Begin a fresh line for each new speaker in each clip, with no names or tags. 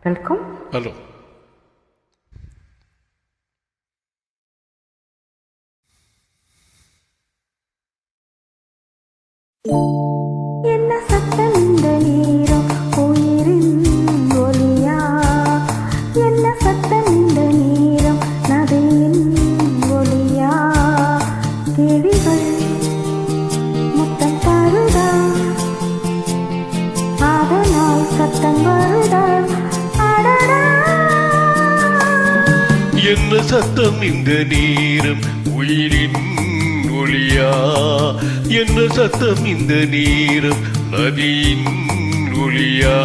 Welcome.
Hello.
என்ன சத்தம் இந்த நேரம் உயிரின் ஒலியா? என்ன சத்தம் இந்த நேரம் நதியின் ஒலியா? கிளிகள் முத்தம் தருதா, அதனால் சத்தம் வருதா? அடடா,
என்ன சத்தம் இந்த நேரம் உயிரின் ஒளியா? என்ன சத்தம் இந்த நேரம் நதியின் ஒளியா?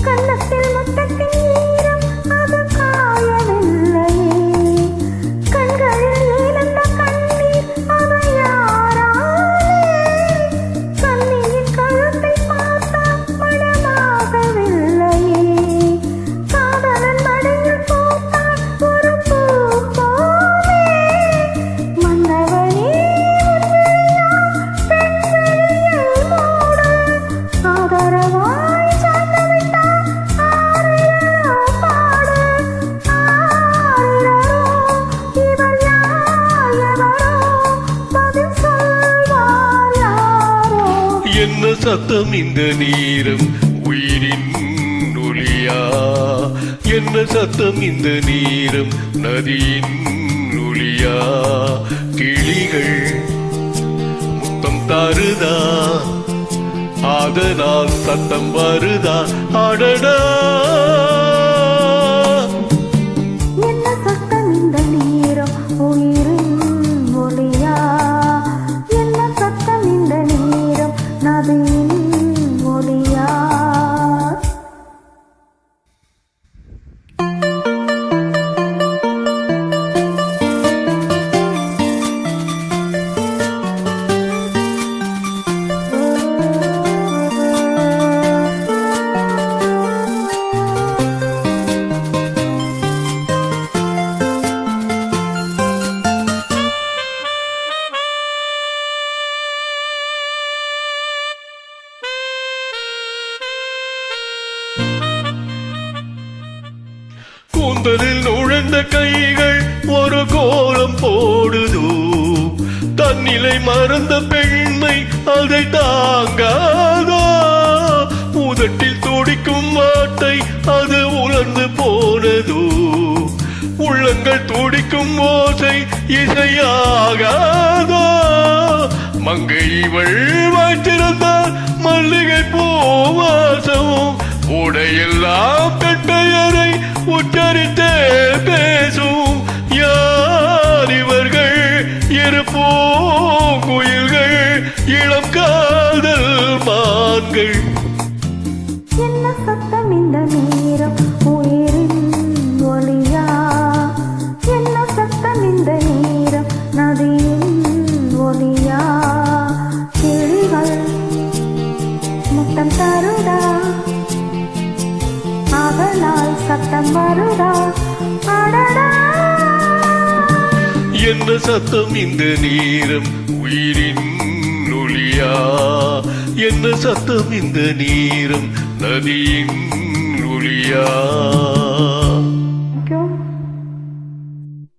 கன்னத்தில் முத்தத்தின் ஈரம் அது காயவில்லையே, கண்களில் ஏனந்த கண்ணீர் அது யாராலே? கண்ணியின் கழுத்தை பார்த்தால் மனமாகவில்லையே, காதலன் மடியில் பூத்தால் ஒரு பூ போலே. மன்னவனே பெண்களில் மூட ஆதரவாய்
என்ன சத்தம் இந்த நேரம் உயிரின் ஒளியா? என்ன சத்தம் இந்த நேரம் நதியின் ஒளியா? கிளிகள் முத்தம் தருதா, அதனால் சத்தம் வருதா? அடடா,
என்ன சத்தம் இந்த நேரம் உயிரின் ஒலியா? என்ன சத்தம் இந்த நேரம் நதியின் ஒலியா?
கூந்தலில் நுழைந்த கைகள் ஒரு கோலம் போடுதோ, தன்னிலை மறந்த பெண்மை அதை தாங்காதோ? உதட்டில் துடிக்கும் வாட்டை அது உலர்ந்து போனதோ, உள்ளங்கள் துடிக்கும் ஓசை இசையாகாதோ? மங்கை இவள் வைத்திருந்தால் மல்லிகை பூவாசமும் உடையெல்லாம் பெண்பெயரை உச்சரித்தே பேசும். யார் இவர்கள்? இரு பூங்குயில்கள், இளம் காதல் மான்கள்.
என்ன சத்தம் இந்த நேரம் உயிரின் ஒலியா? என்ன சத்தம் இந்த நேரம் நதியின் ஒலியா? கிளிகள் முத்தம் தருதா, அதனால் சத்தம் வருதா? அடடா,
என்ன சத்தம் இந்த நேரம் உயிரின் ஒளியா? என்ன சத்தம் இந்த நேரம் நதியின் ஒளியா?